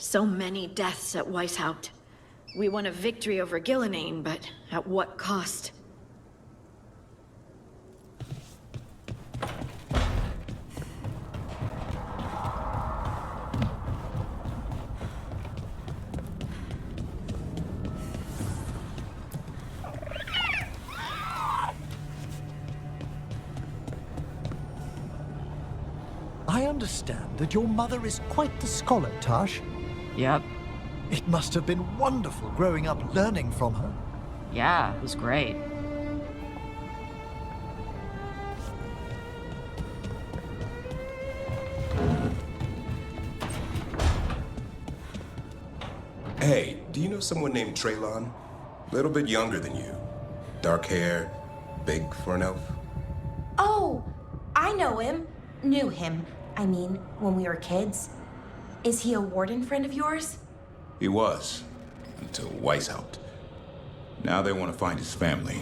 So many deaths at Weishaupt. We won a victory over Gillenane, but at what cost? I understand that your mother is quite the scholar, Tash. Yep. It must have been wonderful growing up learning from her. Yeah, it was great. Hey, do you know someone named Traylon? Little bit younger than you. Dark hair, big for an elf. Oh, I know him. Knew him, I mean, when we were kids. Is he a warden friend of yours? He was, until Weishaupt. Now they want to find his family.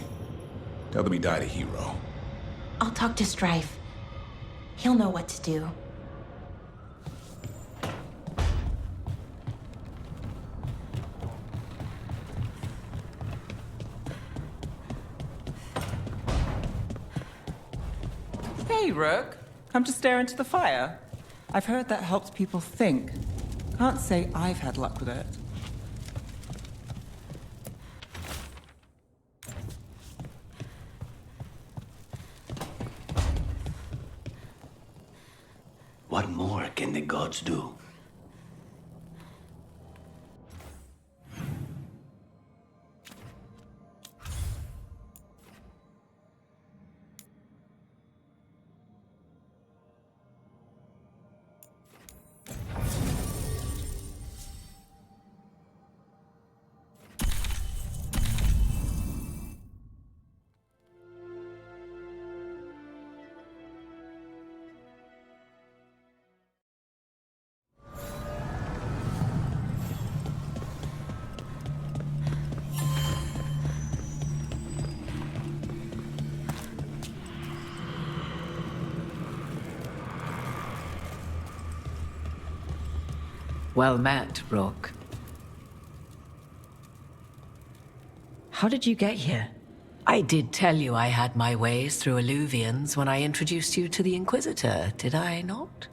Tell them he died a hero. I'll talk to Strife. He'll know what to do. Hey, Rook. Come to stare into the fire? I've heard that helps people think. Can't say I've had luck with it. What more can the gods do? Well met, Rook. How did you get here? I did tell you I had my ways through Illuvians when I introduced you to the Inquisitor, did I not?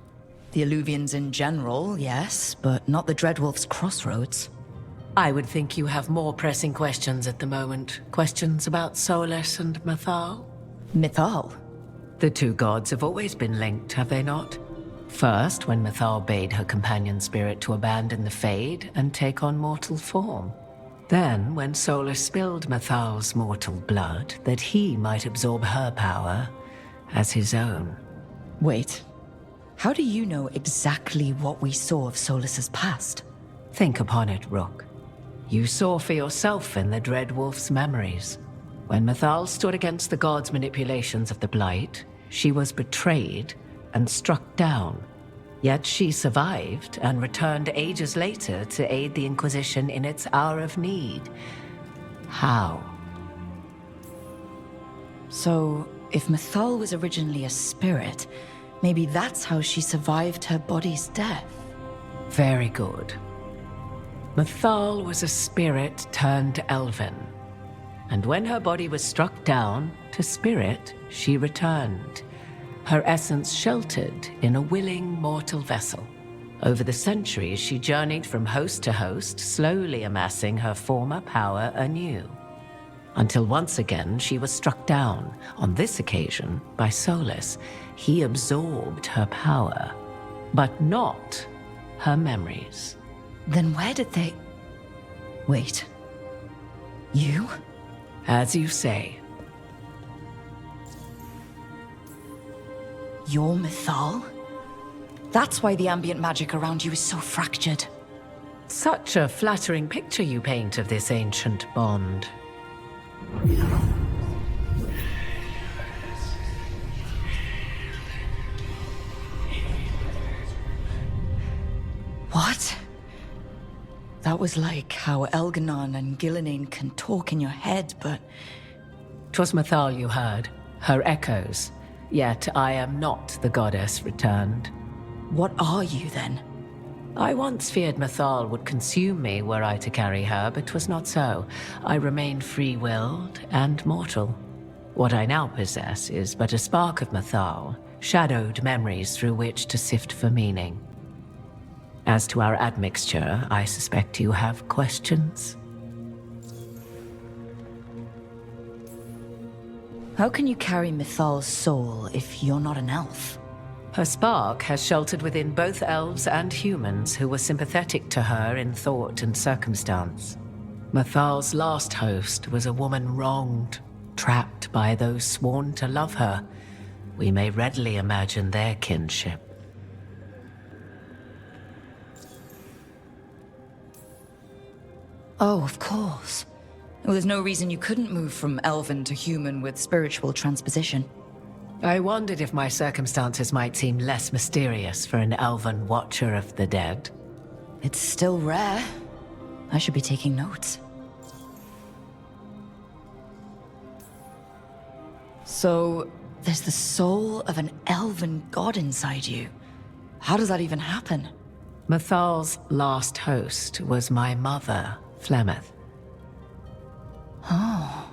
The Illuvians in general, yes, but not the Dreadwolf's crossroads. I would think you have more pressing questions at the moment. Questions about Solus and Mythal? Mythal? The two gods have always been linked, have they not? First, when Mythal bade her companion spirit to abandon the Fade and take on mortal form. Then, when Solus spilled Mythal's mortal blood, that he might absorb her power as his own. Wait, how do you know exactly what we saw of Solus's past? Think upon it, Rook. You saw for yourself in the Dreadwolf's memories. When Mythal stood against the gods' manipulations of the Blight, she was betrayed and struck down. Yet she survived and returned ages later to aid the Inquisition in its hour of need. How? So, if Mythal was originally a spirit, maybe that's how she survived her body's death. Very good. Mythal was a spirit turned elven. And when her body was struck down, to spirit, she returned. Her essence sheltered in a willing mortal vessel. Over the centuries, she journeyed from host to host, slowly amassing her former power anew. Until once again, she was struck down, on this occasion, by Solus. He absorbed her power, but not her memories. Then where did they... Wait. You? As you say. You're Mythal? That's why the ambient magic around you is so fractured. Such a flattering picture you paint of this ancient bond. What? That was like how Elganon and Gillenane can talk in your head, but... 'Twas Mythal you heard, her echoes. Yet I am not the goddess returned. What are you, then? I once feared Mythal would consume me were I to carry her, but 'twas not so. I remained free-willed and mortal. What I now possess is but a spark of Mythal, shadowed memories through which to sift for meaning. As to our admixture, I suspect you have questions. How can you carry Mythal's soul if you're not an elf? Her spark has sheltered within both elves and humans who were sympathetic to her in thought and circumstance. Mythal's last host was a woman wronged, trapped by those sworn to love her. We may readily imagine their kinship. Oh, of course. Well, there's no reason you couldn't move from elven to human with spiritual transposition. I wondered if my circumstances might seem less mysterious for an elven watcher of the dead. It's still rare. I should be taking notes. So, there's the soul of an elven god inside you. How does that even happen? Mythal's last host was my mother, Flemeth. Oh.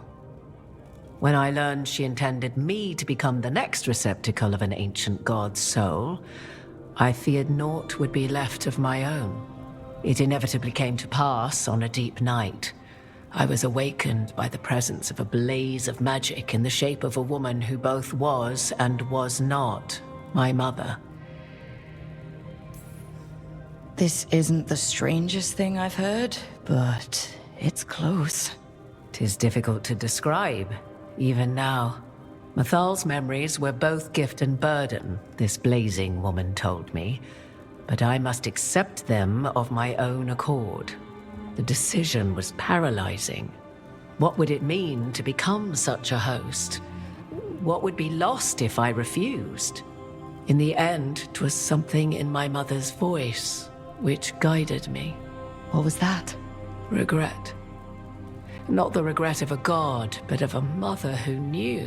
When I learned she intended me to become the next receptacle of an ancient god's soul, I feared naught would be left of my own. It inevitably came to pass on a deep night. I was awakened by the presence of a blaze of magic in the shape of a woman who both was and was not my mother. This isn't the strangest thing I've heard, but it's close. 'Tis difficult to describe, even now. Mythal's memories were both gift and burden, this blazing woman told me, but I must accept them of my own accord. The decision was paralyzing. What would it mean to become such a host? What would be lost if I refused? In the end, 'twas something in my mother's voice which guided me. What was that? Regret. Not the regret of a god, but of a mother who knew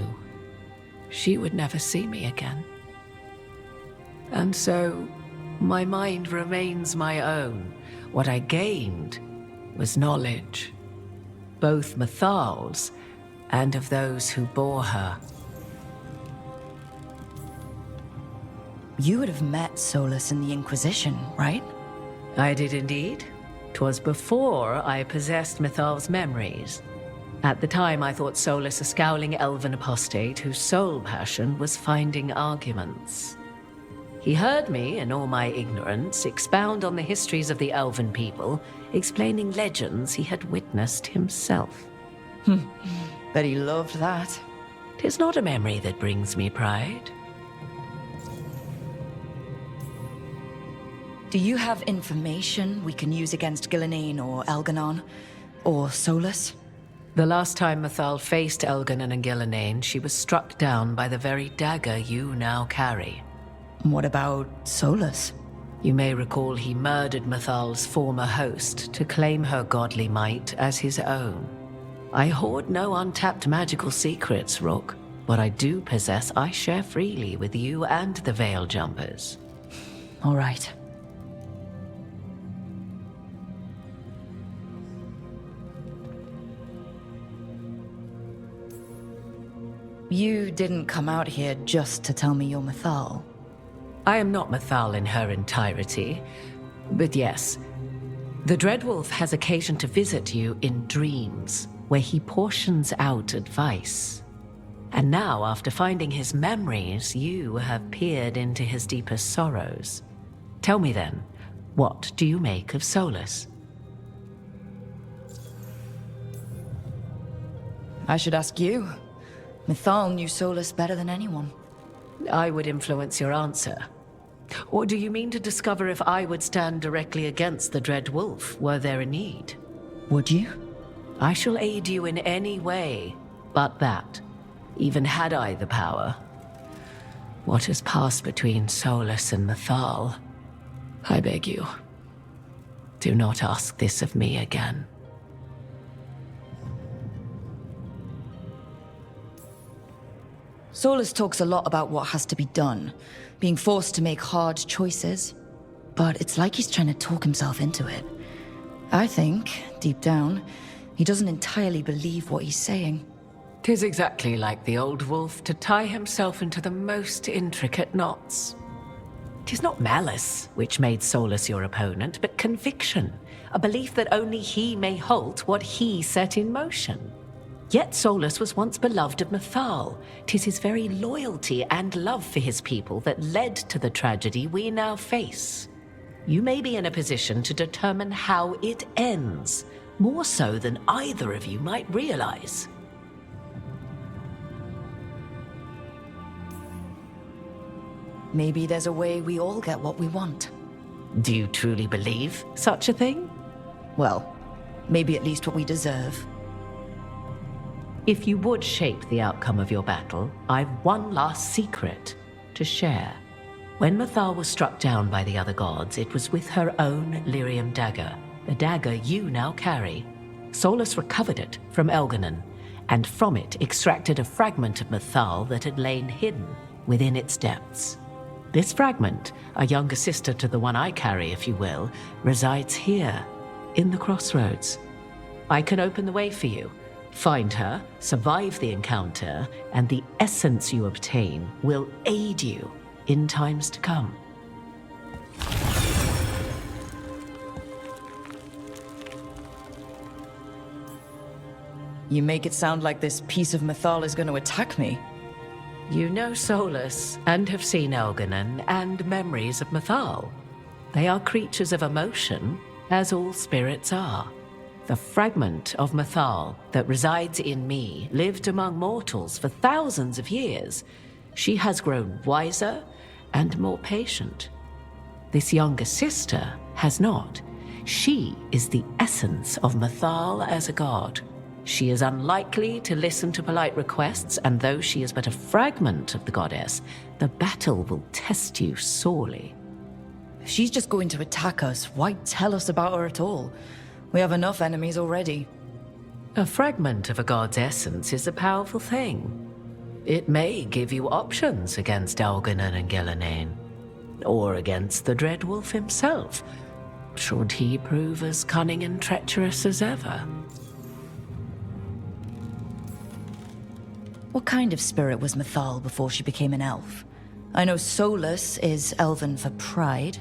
she would never see me again. And so, my mind remains my own. What I gained was knowledge, both Mythal's and of those who bore her. You would have met Solus in the Inquisition, right? I did indeed. 'Twas before I possessed Mythal's memories. At the time, I thought Solus a scowling elven apostate whose sole passion was finding arguments. He heard me, in all my ignorance, expound on the histories of the elven people, explaining legends he had witnessed himself. Bet he loved that. 'Tis not a memory that brings me pride. Do you have information we can use against Gillenane or Elganon? Or Solus? The last time Mythal faced Elganon and Gillenane, she was struck down by the very dagger you now carry. What about Solus? You may recall he murdered Mythal's former host to claim her godly might as his own. I hoard no untapped magical secrets, Rook. What I do possess, I share freely with you and the Veil Jumpers. All right. You didn't come out here just to tell me you're Mythal. I am not Mythal in her entirety, but yes. The Dreadwolf has occasion to visit you in dreams, where he portions out advice. And now, after finding his memories, you have peered into his deepest sorrows. Tell me then, what do you make of Solus? I should ask you. Mythal knew Solus better than anyone. I would influence your answer. Or do you mean to discover if I would stand directly against the Dread Wolf, were there a need? Would you? I shall aid you in any way but that, even had I the power. What has passed between Solus and Mythal? I beg you, do not ask this of me again. Solus talks a lot about what has to be done, being forced to make hard choices. but it's like he's trying to talk himself into it. I think, deep down, he doesn't entirely believe what he's saying. 'Tis exactly like the old wolf to tie himself into the most intricate knots. 'Tis not malice which made Solus your opponent, but conviction, a belief that only he may halt what he set in motion. Yet Solus was once beloved of Mythal. 'Tis his very loyalty and love for his people that led to the tragedy we now face. You may be in a position to determine how it ends, more so than either of you might realize. Maybe there's a way we all get what we want. Do you truly believe such a thing? Well, maybe at least what we deserve. If you would shape the outcome of your battle, I've one last secret to share. When Mythal was struck down by the other gods, it was with her own lyrium dagger, the dagger you now carry. Solus recovered it from Elganon, and from it extracted a fragment of Mythal that had lain hidden within its depths. This fragment, a younger sister to the one I carry, if you will, resides here, in the crossroads. I can open the way for you. Find her, survive the encounter, and the essence you obtain will aid you in times to come. You make it sound like this piece of Mythal is going to attack me. You know Solus, and have seen Elganon, and memories of Mythal. They are creatures of emotion, as all spirits are. The fragment of Mythal that resides in me lived among mortals for thousands of years. She has grown wiser and more patient. This younger sister has not. She is the essence of Mythal as a god. She is unlikely to listen to polite requests, and though she is but a fragment of the goddess, the battle will test you sorely. If she's just going to attack us, why tell us about her at all? We have enough enemies already. A fragment of a god's essence is a powerful thing. It may give you options against Elganon and Gillenane, or against the Dread Wolf himself, should he prove as cunning and treacherous as ever. What kind of spirit was Mythal before she became an elf? I know Solus is elven for pride.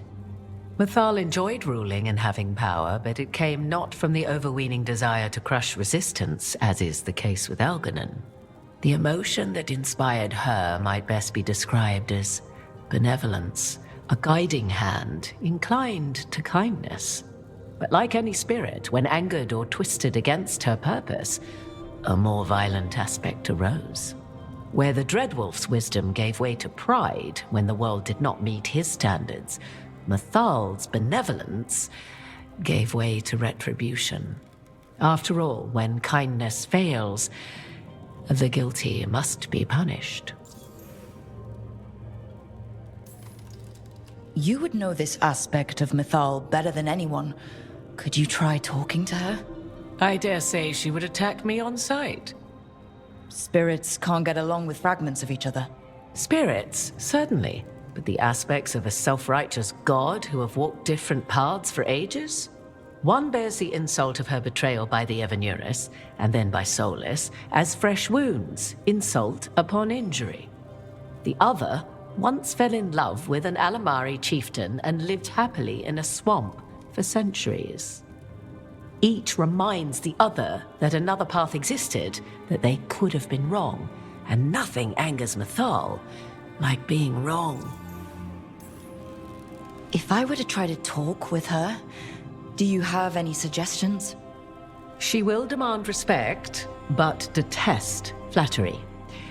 Mythal enjoyed ruling and having power, but it came not from the overweening desire to crush resistance, as is the case with Elganon. The emotion that inspired her might best be described as benevolence, a guiding hand inclined to kindness. But like any spirit, when angered or twisted against her purpose, a more violent aspect arose. Where the Dreadwolf's wisdom gave way to pride when the world did not meet his standards, Mythal's benevolence gave way to retribution. After all, when kindness fails, the guilty must be punished. You would know this aspect of Mythal better than anyone. Could you try talking to her? I dare say she would attack me on sight. Spirits can't get along with fragments of each other. Spirits, certainly. But the aspects of a self-righteous god who have walked different paths for ages? One bears the insult of her betrayal by the Evanurus, and then by Solus, as fresh wounds, insult upon injury. The other once fell in love with an Alamari chieftain and lived happily in a swamp for centuries. Each reminds the other that another path existed, that they could have been wrong, and nothing angers Mythal like being wrong. If I were to try to talk with her, do you have any suggestions? She will demand respect, but detest flattery.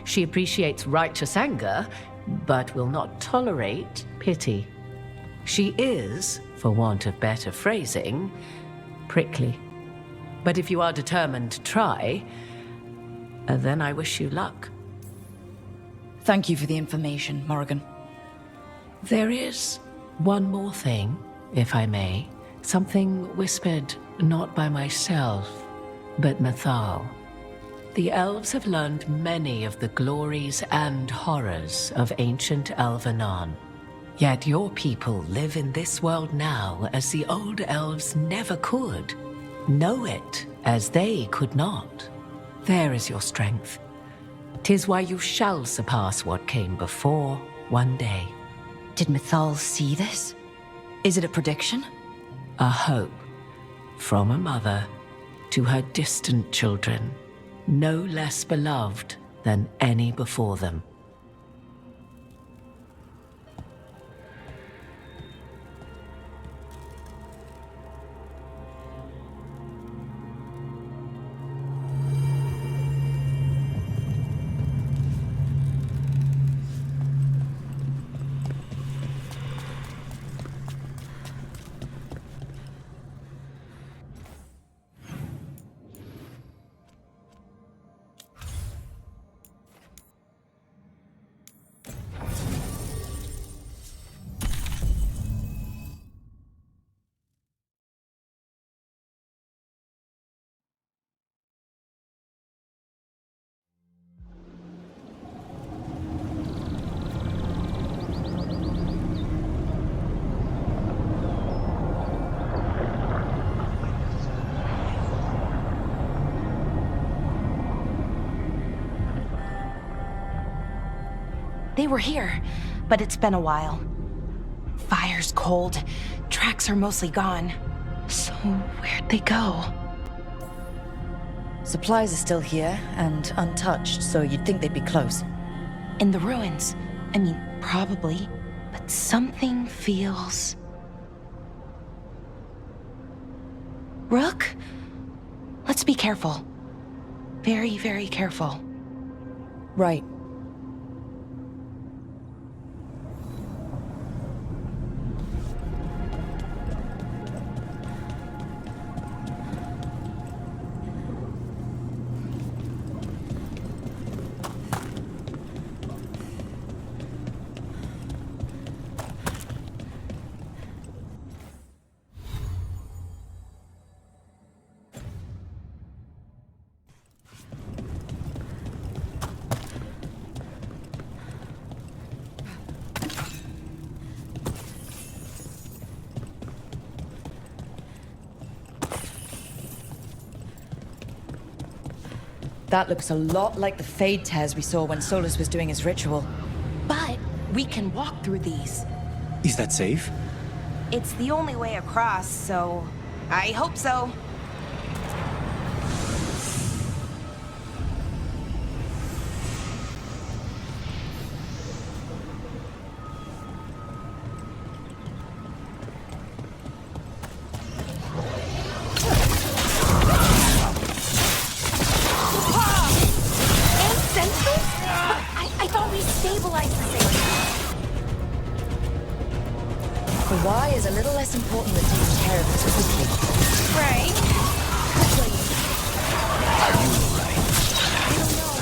She appreciates righteous anger, but will not tolerate pity. She is, for want of better phrasing, prickly. But if you are determined to try, then I wish you luck. Thank you for the information, Morrighan. There is one more thing, if I may. Something whispered not by myself, but Mythal. The elves have learned many of the glories and horrors of ancient Elvenon. Yet your people live in this world now as the old elves never could. Know it as they could not. There is your strength. 'Tis why you shall surpass what came before one day. Did Mythal see this? Is it a prediction? A hope from a mother to her distant children, no less beloved than any before them. They were here, but it's been a while. Fire's cold. Tracks are mostly gone. So where'd they go? Supplies are still here and untouched, so you'd think they'd be close. In the ruins. I mean, probably. But something feels... Rook? Let's be careful. Very, very careful. Right. That looks a lot like the Fade Tears we saw when Solus was doing his ritual. But we can walk through these. Is that safe? It's the only way across, so... I hope so. Important than taking care of this quickly. Right. Are you alright? I don't know.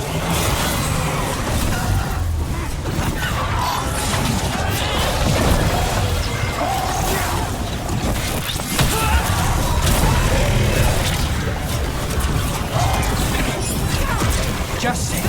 Just say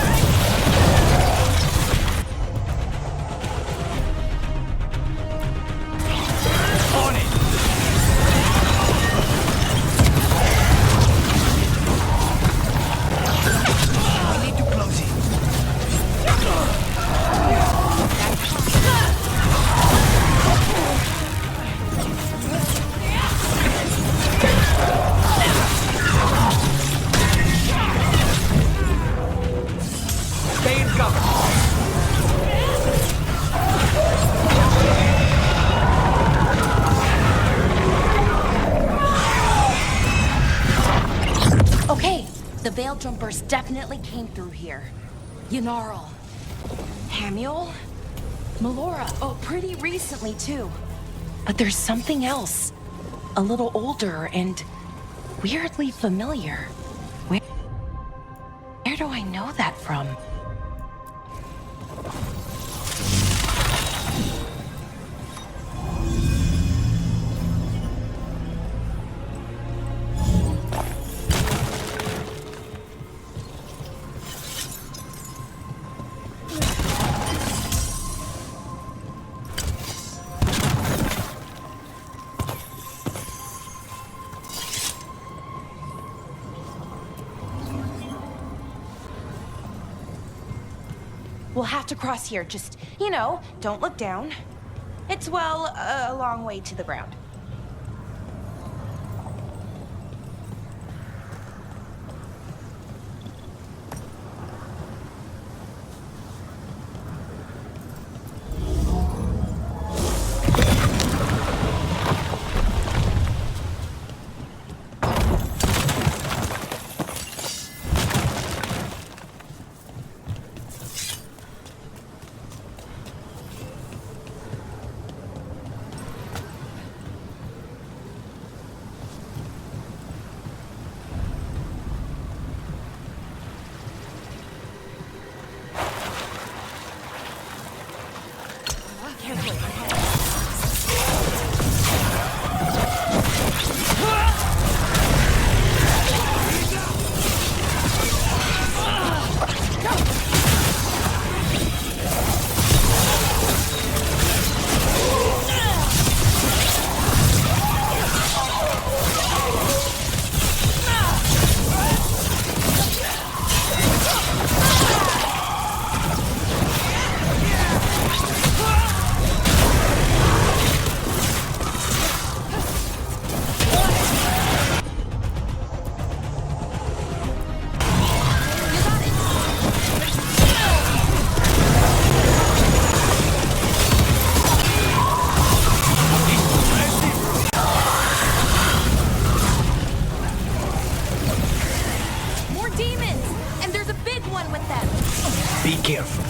Jumpers definitely came through here. Yanarl. Hamiel? Melora. Oh, pretty recently, too. But there's something else. A little older and weirdly familiar. Where do I know that from? We'll have to cross here. Just, you know, don't look down. It's, well, a long way to the ground. Be careful.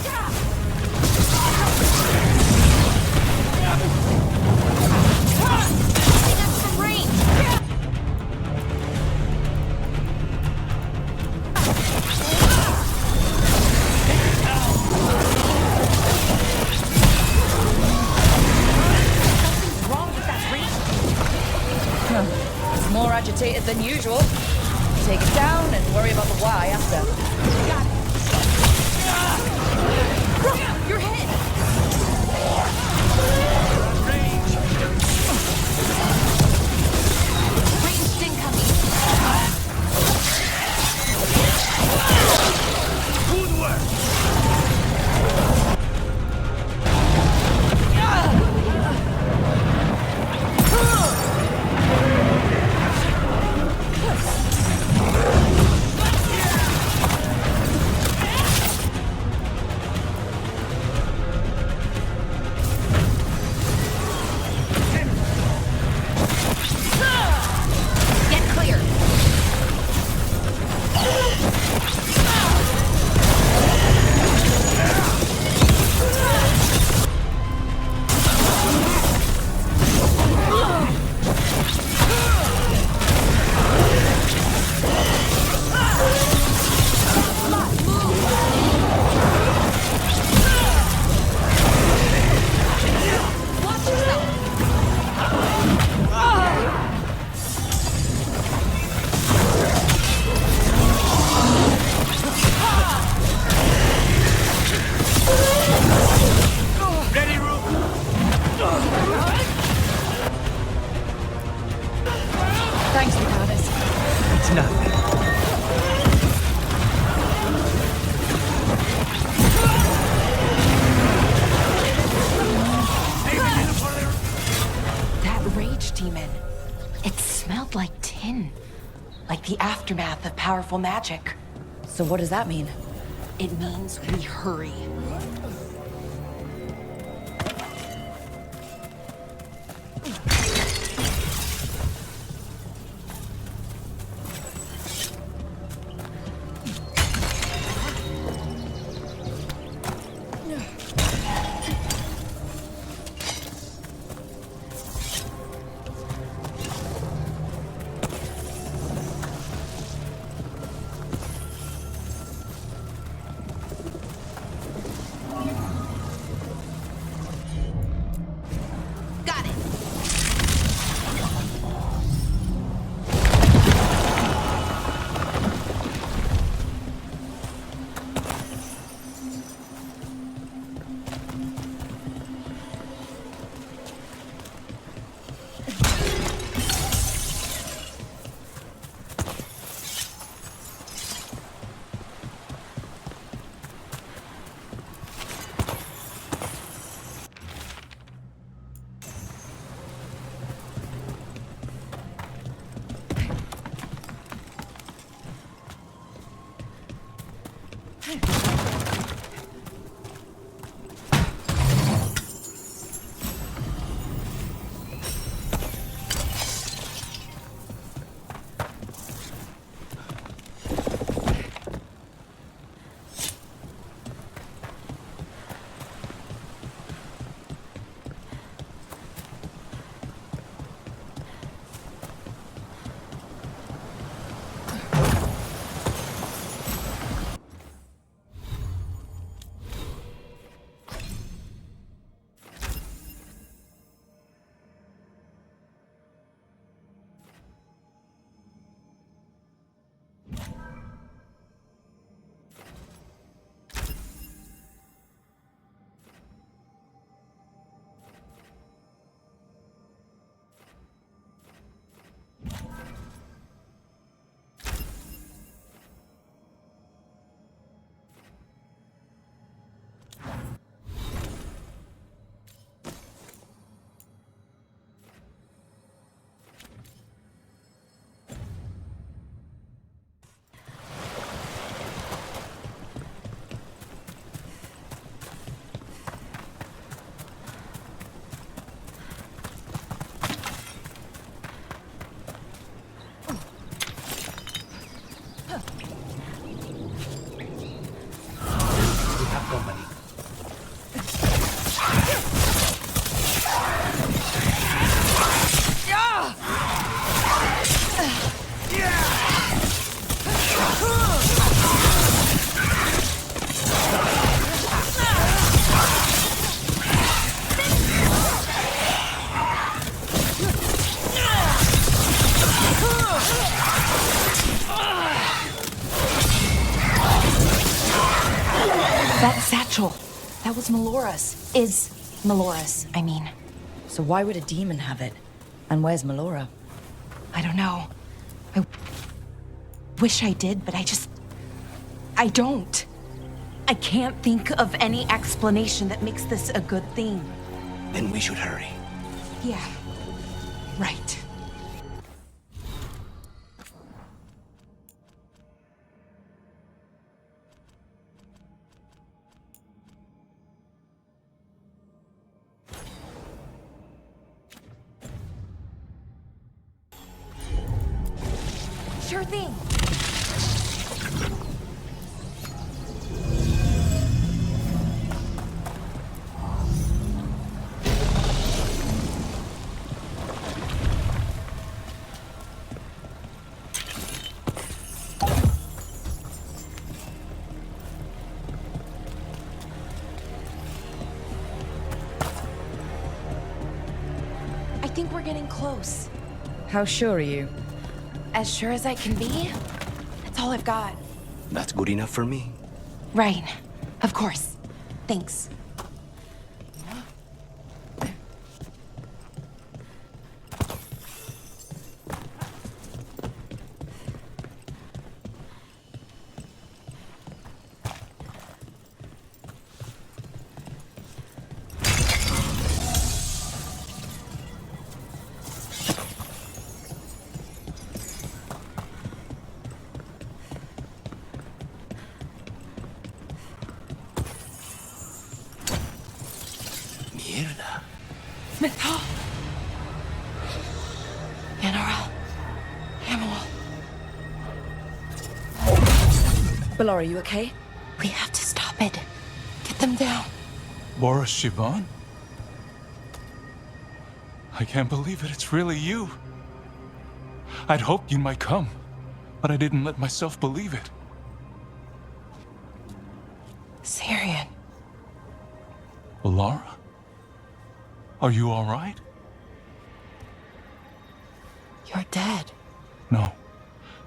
It's more agitated than usual. Take it down and worry about the why after. Got it. Your head! Ranged incoming. Good work. Like the aftermath of powerful magic. So what does that mean? It means we hurry. That was Melora's. Is Melora's, I mean. So why would a demon have it? And where's Melora? I don't know. I wish I did, but I don't. I can't think of any explanation that makes this a good thing. Then we should hurry. Yeah, right. Sure thing. I think we're getting close. How sure are you? As sure as I can be. That's all I've got. That's good enough for me. Right. Of course. Thanks. Mierda. Metal. General. Hamel. Bellara, you okay? We have to stop it. Get them down. Boris Shivan? I can't believe it. It's really you. I'd hoped you might come, but I didn't let myself believe it. Syrian. Bellara? Are you all right? You're dead. No.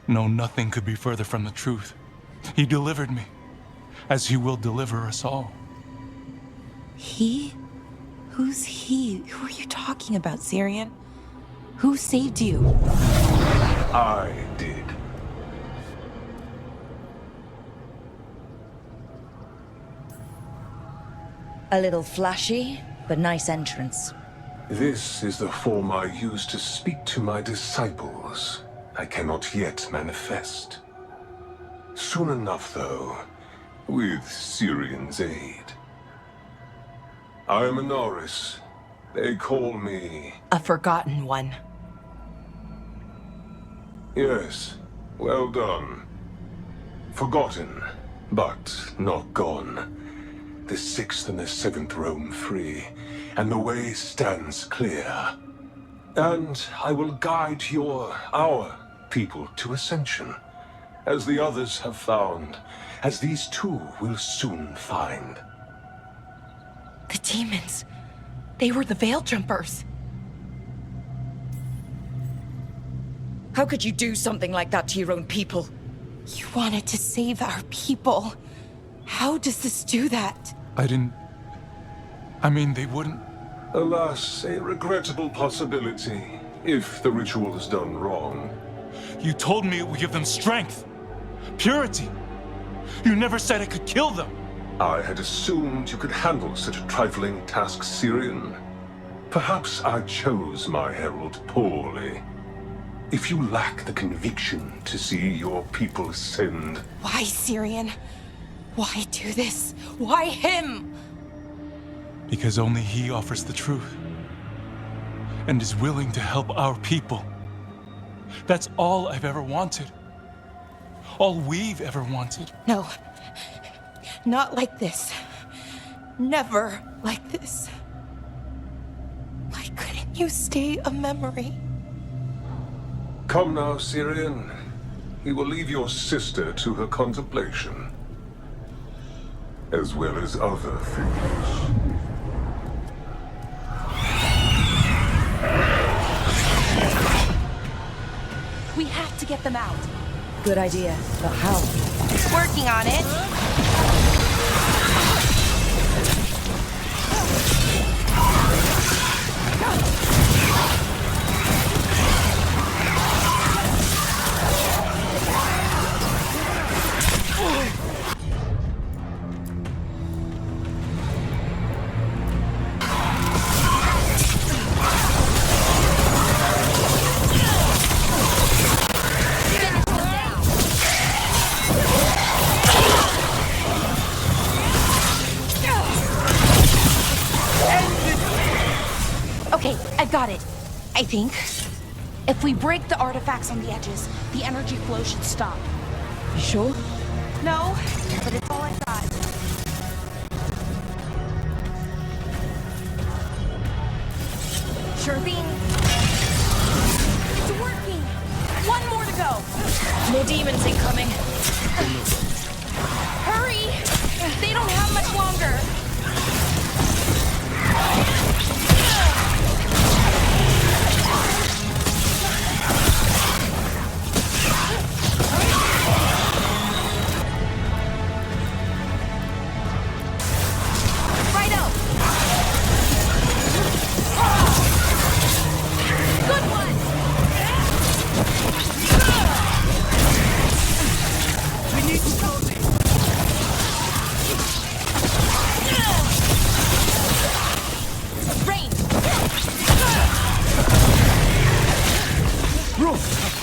No, nothing could be further from the truth. He delivered me, as he will deliver us all. He? Who's he? Who are you talking about, Syrian? Who saved you? I did. A little flashy, but nice entrance. This is the form I use to speak to my disciples. I cannot yet manifest. Soon enough, though, with Syrian's aid. I am a Norris. They call me... A forgotten one. Yes, well done. Forgotten, but not gone. The 6th and the 7th roam free, and the way stands clear. And I will guide our people to ascension, as the others have found, as these two will soon find. The demons. They were the Veil Jumpers. How could you do something like that to your own people? You wanted to save our people. How does this do that? I mean, they wouldn't... Alas, a regrettable possibility, if the ritual is done wrong. You told me it would give them strength, purity. You never said it could kill them. I had assumed you could handle such a trifling task, Syrian. Perhaps I chose my herald poorly. If you lack the conviction to see your people ascend... Why, Syrian? Why do this? Why him? Because only he offers the truth. And is willing to help our people. That's all I've ever wanted. All we've ever wanted. No. Not like this. Never like this. Why couldn't you stay a memory? Come now, Syrian. We will leave your sister to her contemplation. As well as other things. We have to get them out. Good idea, but how? Working on it. Okay, I've got it. I think. If we break the artifacts on the edges, the energy flow should stop. You sure? No, but it's all I've got. Sure thing. It's working! One more to go! More demons incoming. Hurry! They don't have much longer!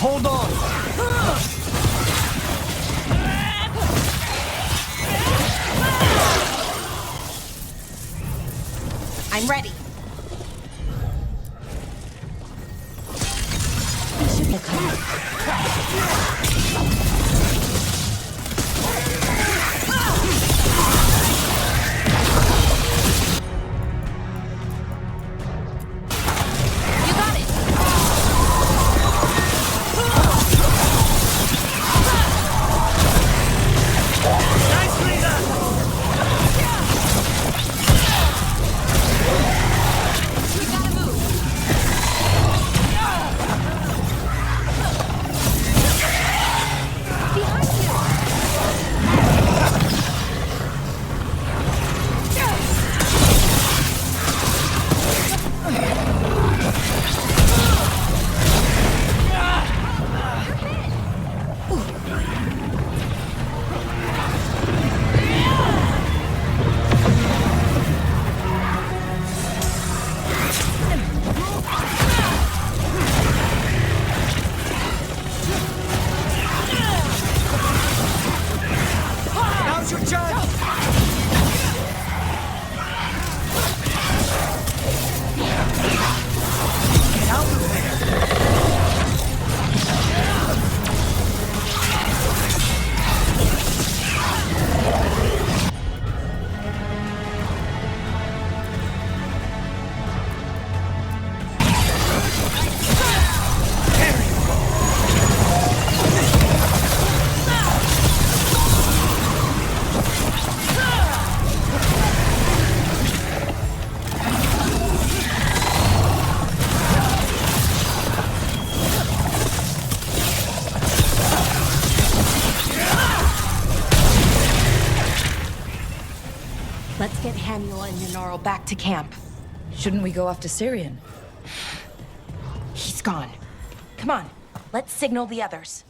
Hold on! I'm ready. Let's get Hamiel and Yunarl back to camp. Shouldn't we go after Syrian? He's gone. Come on, let's signal the others.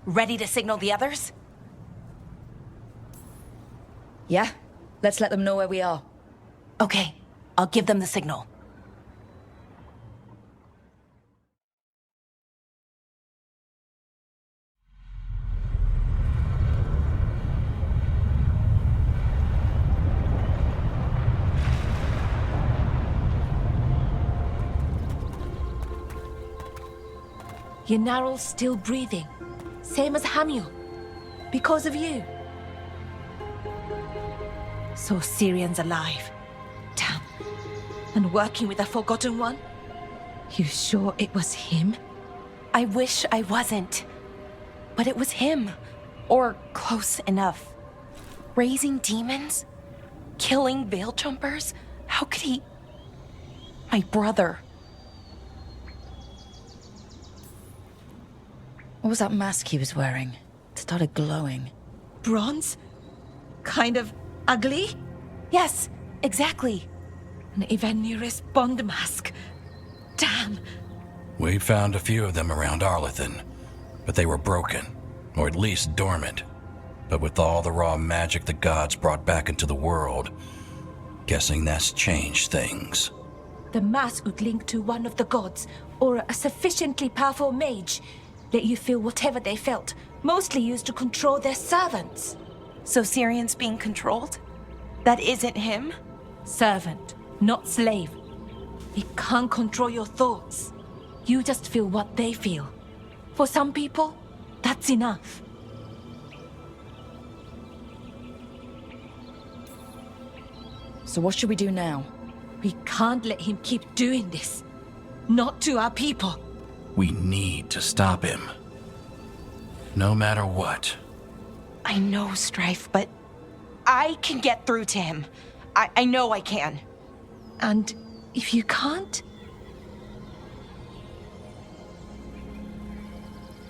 Ready to signal the others? Yeah? Let's let them know where we are. Okay, I'll give them the signal. Yunarl's still breathing. Same as Hamiel. Because of you. So Syrian's alive. Damn. And working with a Forgotten One? You sure it was him? I wish I wasn't. But it was him. Or close enough. Raising demons? Killing veil jumpers? How could he... My brother. What was that mask he was wearing? It started glowing. Bronze? Kind of ugly? Yes, exactly. An Evanirus Bond mask. Damn. We found a few of them around Arlethan, but they were broken. or at least dormant. But with all the raw magic the gods brought back into the world, guessing that's changed things. The mask would link to one of the gods, or a sufficiently powerful mage. Let you feel whatever they felt, mostly used to control their servants. So Syrian's being controlled? That isn't him? Servant, not slave. He can't control your thoughts. You just feel what they feel. For some people, that's enough. So what should we do now? We can't let him keep doing this. Not to our people. We need to stop him. No matter what. I know, Strife, but I can get through to him. I know I can. And if you can't?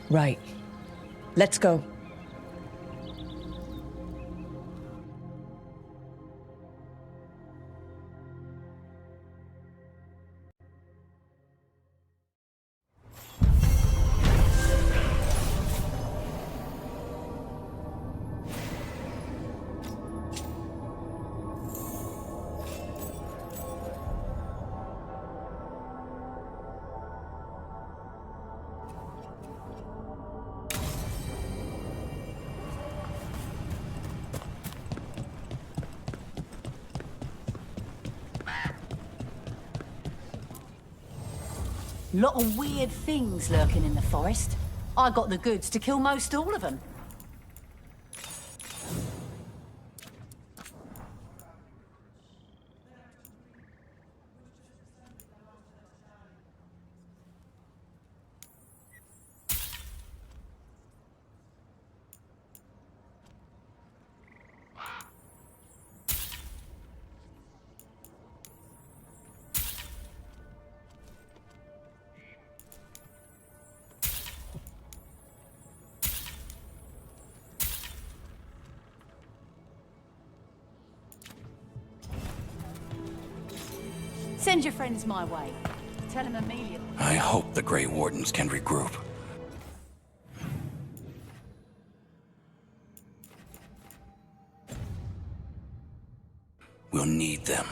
Right. Let's go. Lot of weird things lurking in the forest. I got the goods to kill most all of them. Send your friends my way. Tell them Amelia. I hope the Grey Wardens can regroup. We'll need them.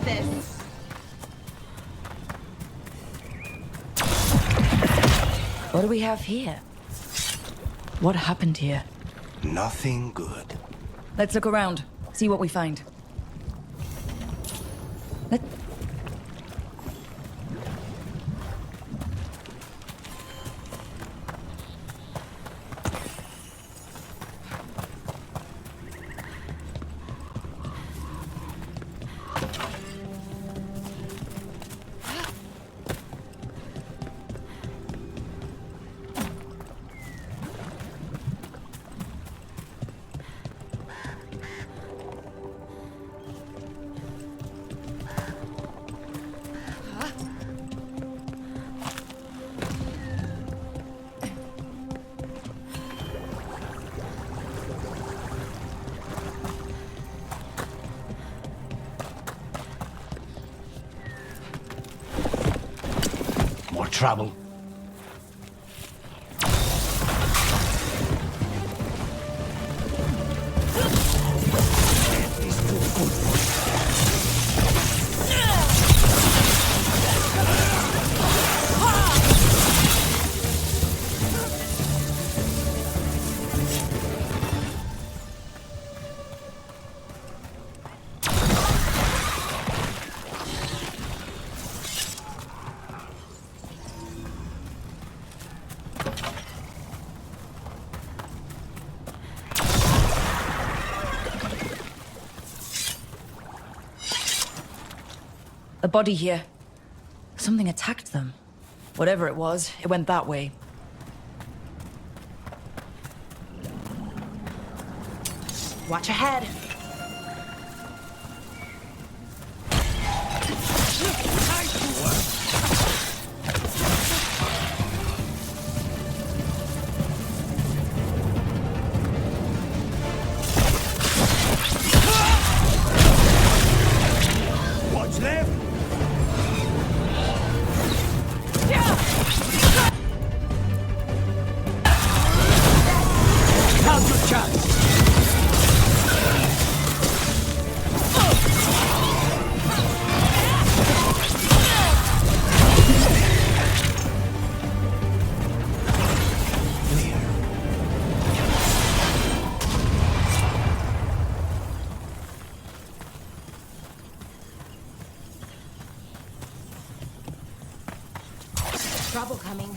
this. What do we have here? What happened here? Nothing good. Let's look around, see what we find. More trouble. A body here. Something attacked them. Whatever it was, it went that way. Watch ahead. What's left? Now's your chance. Trouble coming.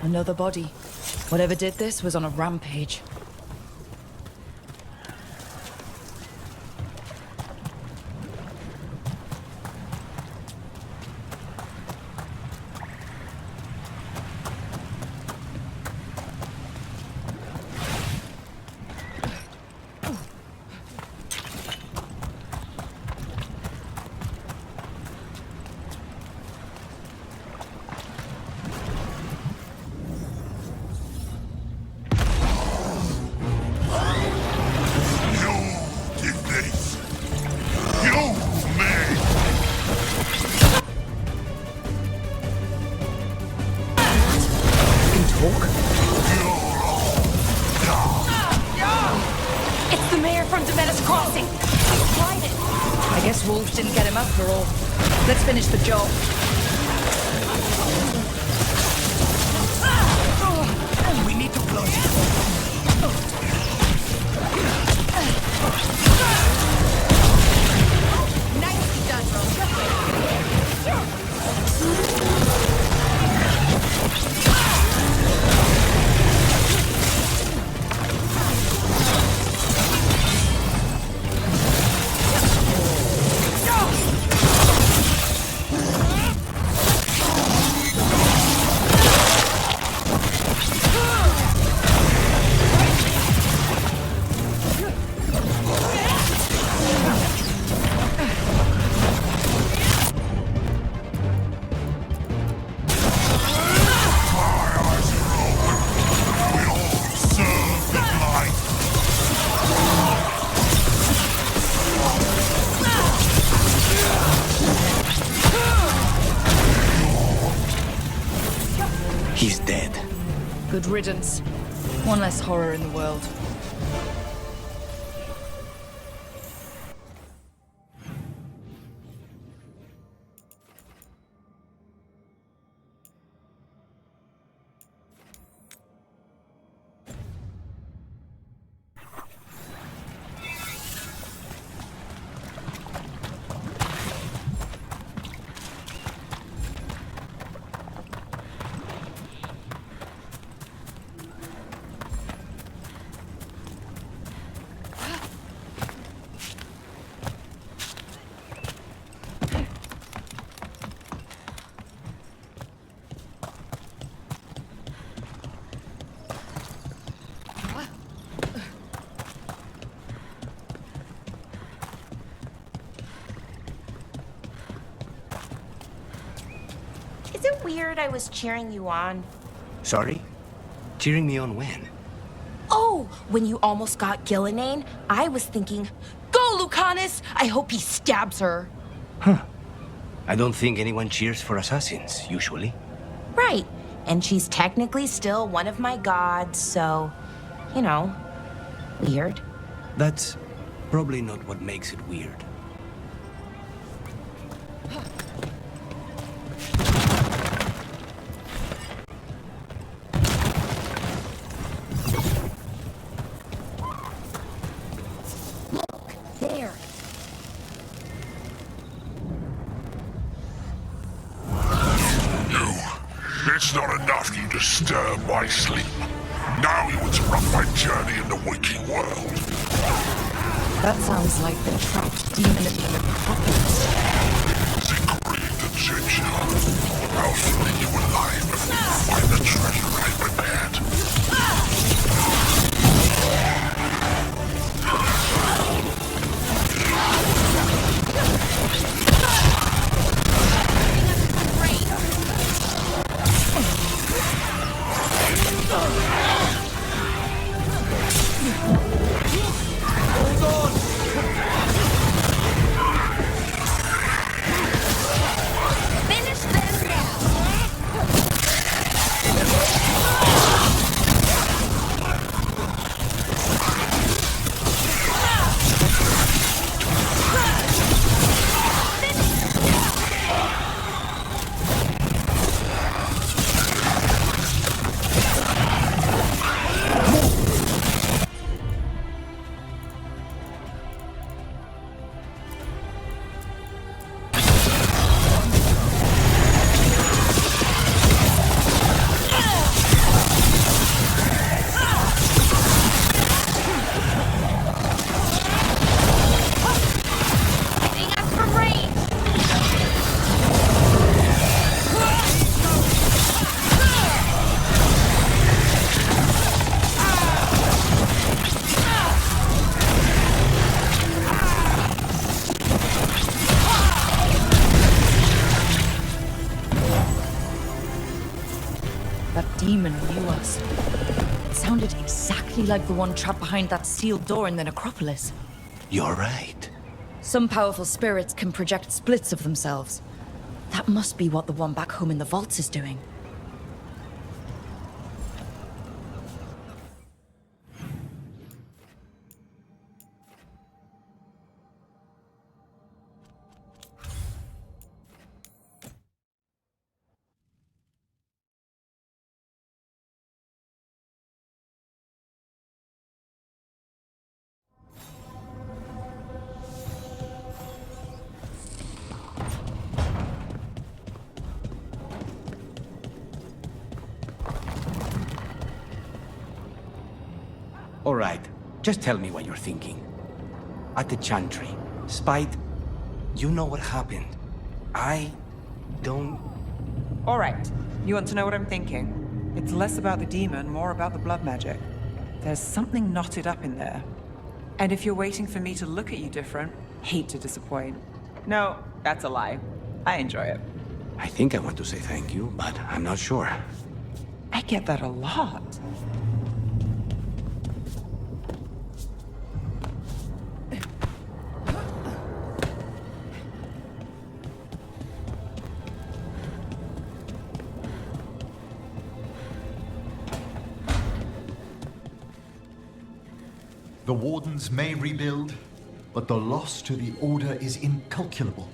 Another body. Whatever did this was on a rampage. It's the mayor from Demeter's Crossing. I guess wolves didn't get him after all. Let's finish the job. We need to close it. Nicely done, He's dead. Good riddance. One less horror in the world. Is it weird I was cheering you on? Sorry? Cheering me on when? Oh, when you almost got Gillenane, I was thinking, go, Lucanus! I hope he stabs her. Huh. I don't think anyone cheers for assassins, usually. Right. And she's technically still one of my gods, so, you know, weird. That's probably not what makes it weird. There. It's not enough you disturb my sleep. Now you interrupt my journey in the waking world. That sounds like the trapped demon in the necropolis. Grieved and ginger. I'll flay you alive before you find the treasure I prepared. Demon knew us. It sounded exactly like the one trapped behind that sealed door in the necropolis. You're right. Some powerful spirits can project splits of themselves. That must be what the one back home in the vaults is doing. All right, just tell me what you're thinking. At the Chantry, Spite, you know what happened. I don't... All right, you want to know what I'm thinking? It's less about the demon, more about the blood magic. There's something knotted up in there. And if you're waiting for me to look at you different, hate to disappoint. No, that's a lie. I enjoy it. I think I want to say thank you, but I'm not sure. I get that a lot. The Wardens may rebuild, but the loss to the Order is incalculable.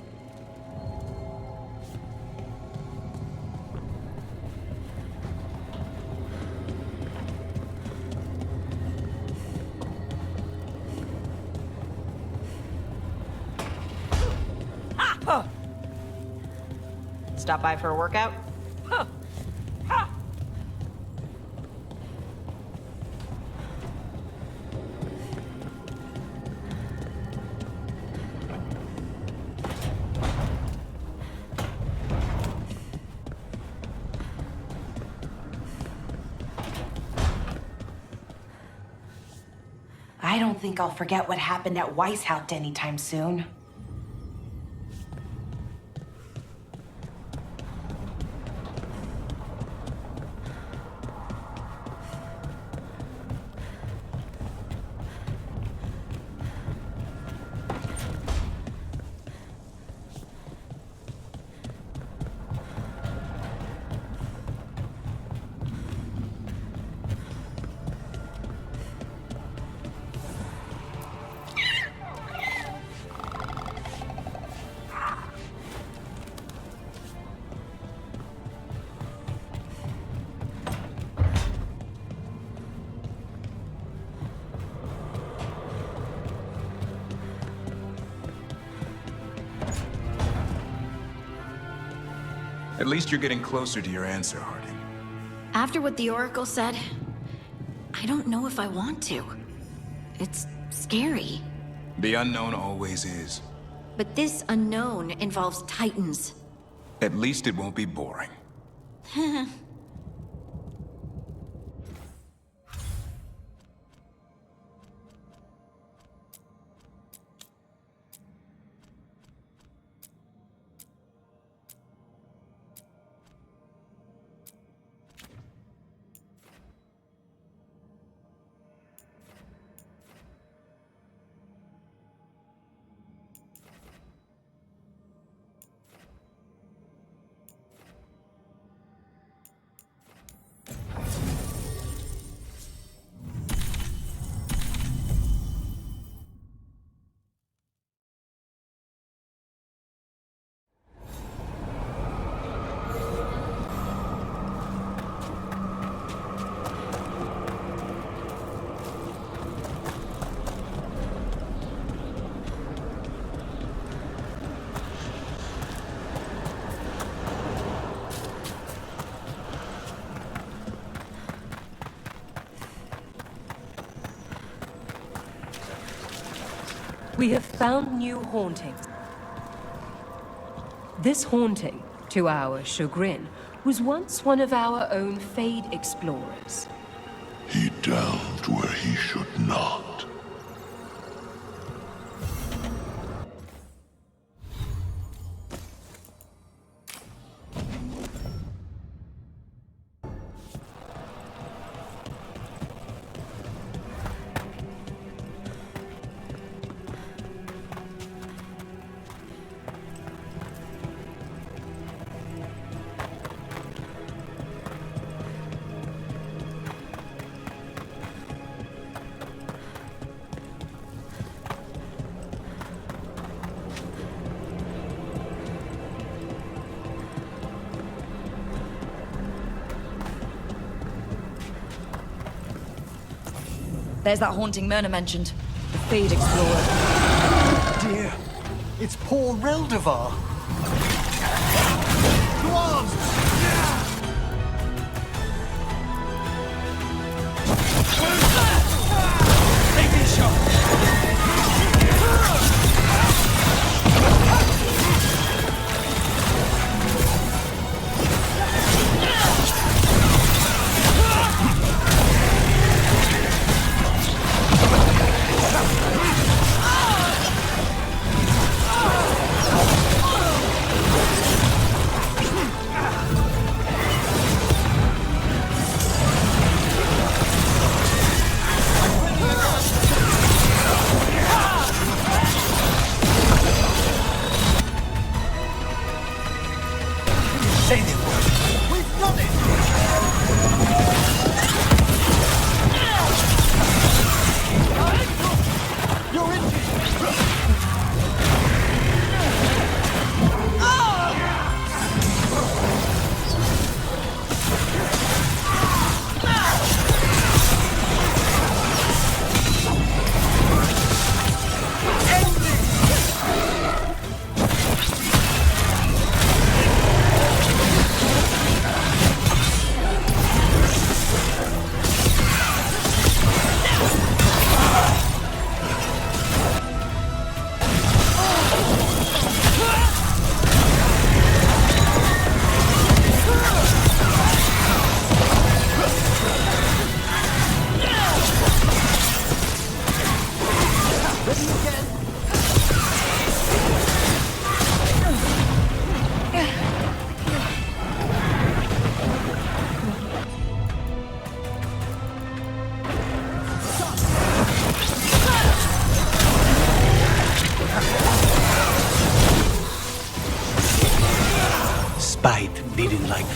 Stop by for a workout? I don't think I'll forget what happened at Weishaupt anytime soon. At least you're getting closer to your answer, Harding. After what the Oracle said, I don't know if I want to. It's scary. The unknown always is. But this unknown involves Titans. At least it won't be boring. We have found new hauntings. This haunting, to our chagrin, was once one of our own Fade explorers. He delved where he should not. There's that haunting Myrna mentioned. The Fade Explorer. Dear, it's poor Reldevar. Go on! Take this shot!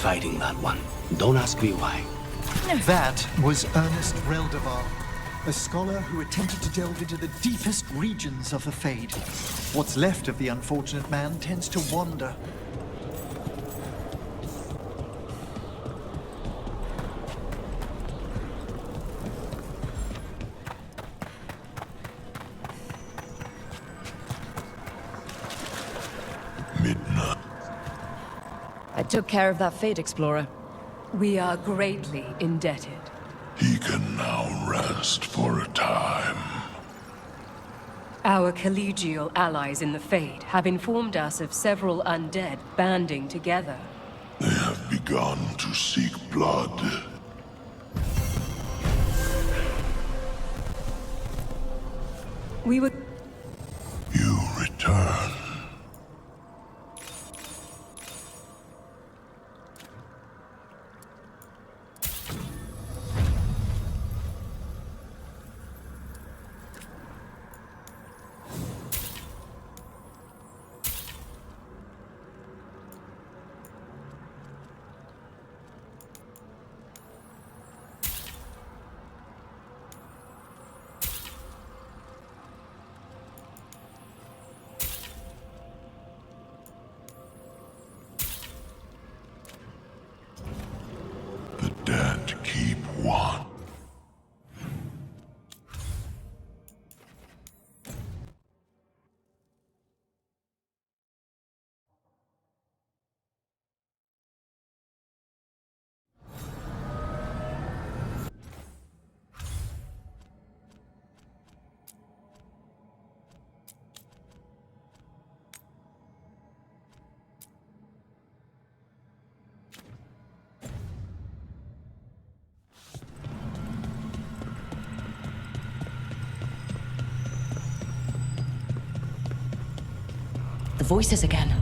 hiding that one. Don't ask me why. That was Ernest Reldevar, a scholar who attempted to delve into the deepest regions of the Fade. What's left of the unfortunate man tends to wander. I took care of that Fate Explorer. We are greatly indebted. He can now rest for a time. Our collegial allies in the Fade have informed us of several undead banding together. They have begun to seek blood. We would... You return. The dead keep one. The voices again.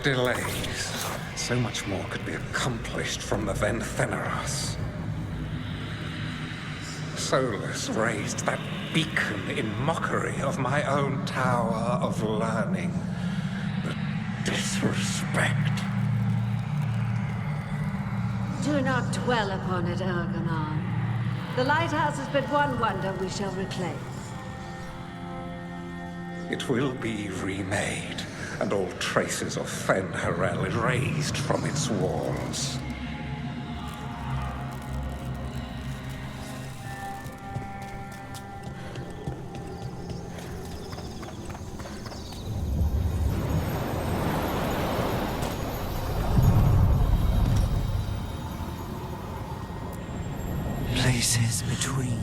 Delays. So much more could be accomplished from the Ventheneros. Solus raised that beacon in mockery of my own tower of learning. The disrespect. Do not dwell upon it, Ergonon. The lighthouse is but one wonder we shall reclaim. It will be remade, and all traces of Fen'Harel erased from its walls. Places between.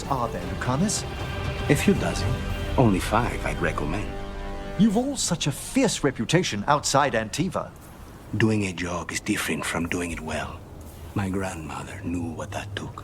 Are there, Lucanus? A few dozen. Only 5 I'd recommend. You've all such a fierce reputation outside Antiva. Doing a job is different from doing it well. My grandmother knew what that took.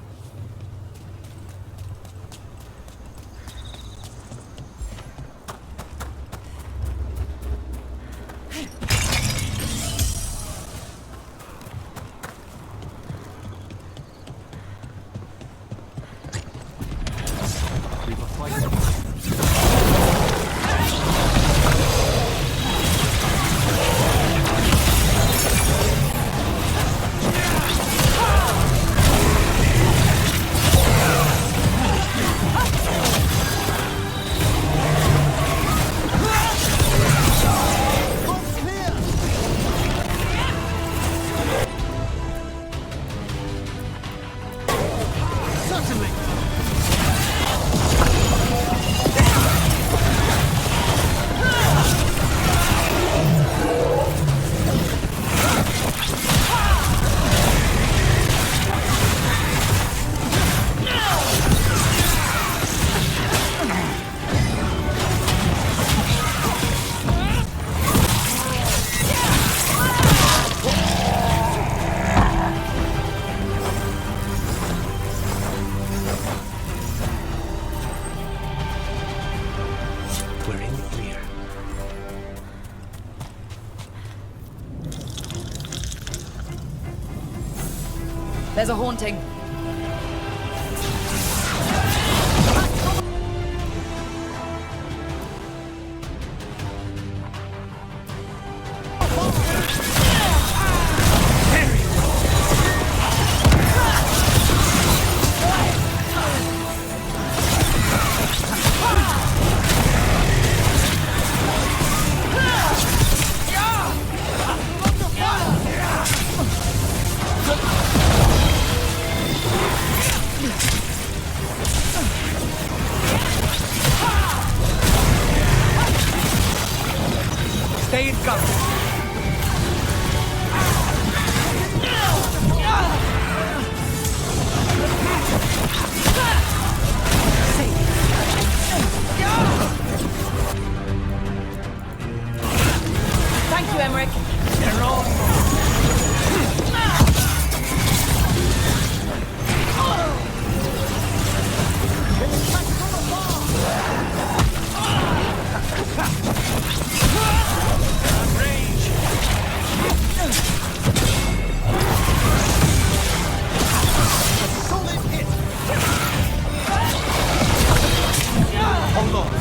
There's a haunting. Stay in cover. Thank you, Emmerich. They're all Hold on.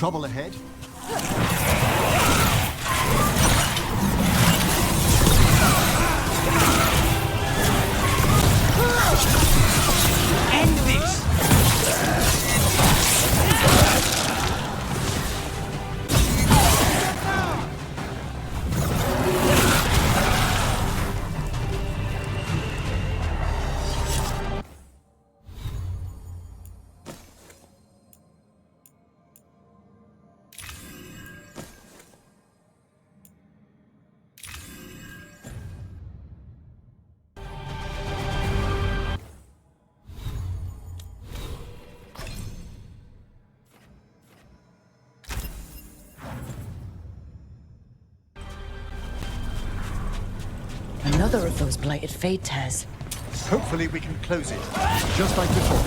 Trouble ahead? End this! Another of those blighted fade tears. Hopefully we can close it, just like before.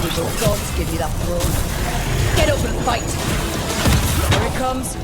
May the gods give you that throne. Get over and fight! Here it comes.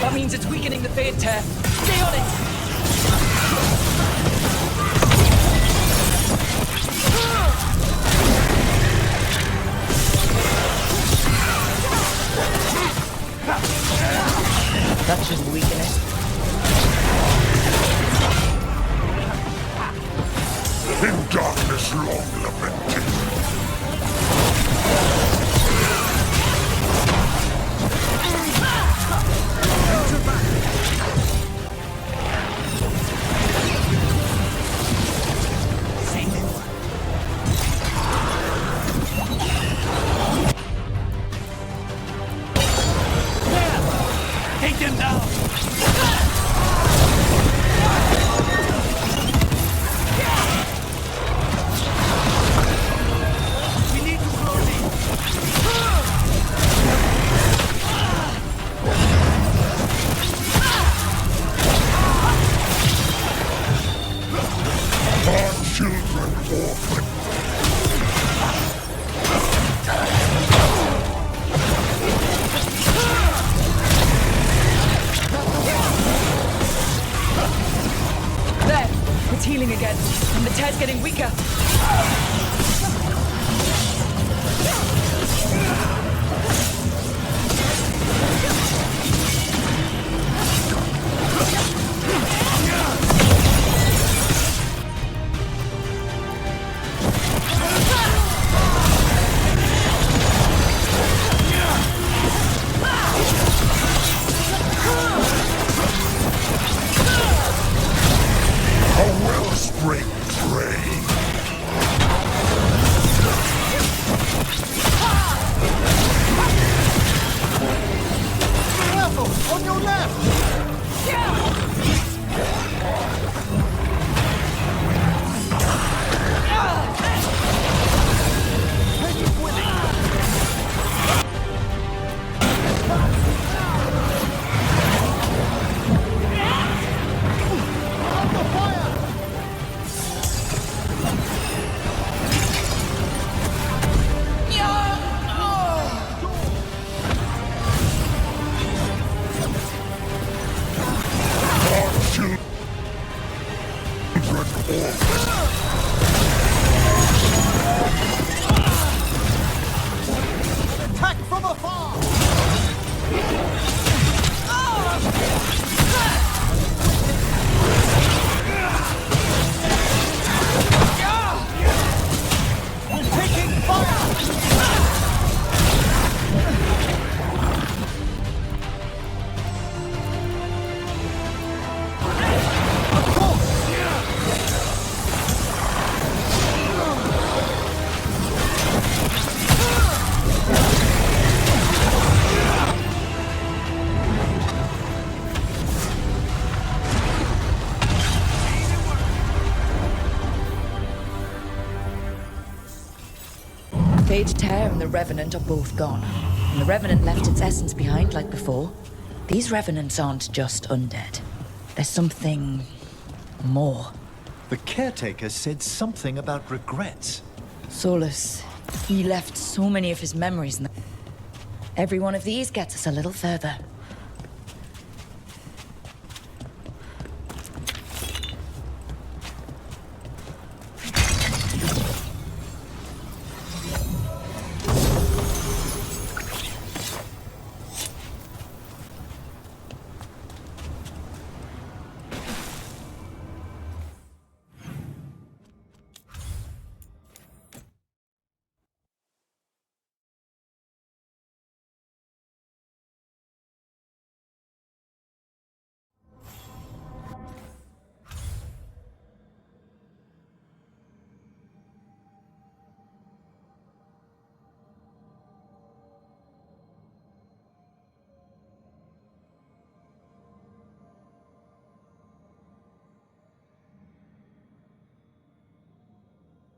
That means it's weakening the fade tear. Stay on it! That should weaken it. In darkness long lamented. Take them down! We need to close it! Our children orphaned. There! It's healing again, and the tear's getting weaker. A wellspring drain. Fade's Tear and the Revenant are both gone. And the Revenant left its essence behind like before. These Revenants aren't just undead. There's something more. The caretaker said something about regrets. Solus, he left so many of his memories in the... Every one of these gets us a little further.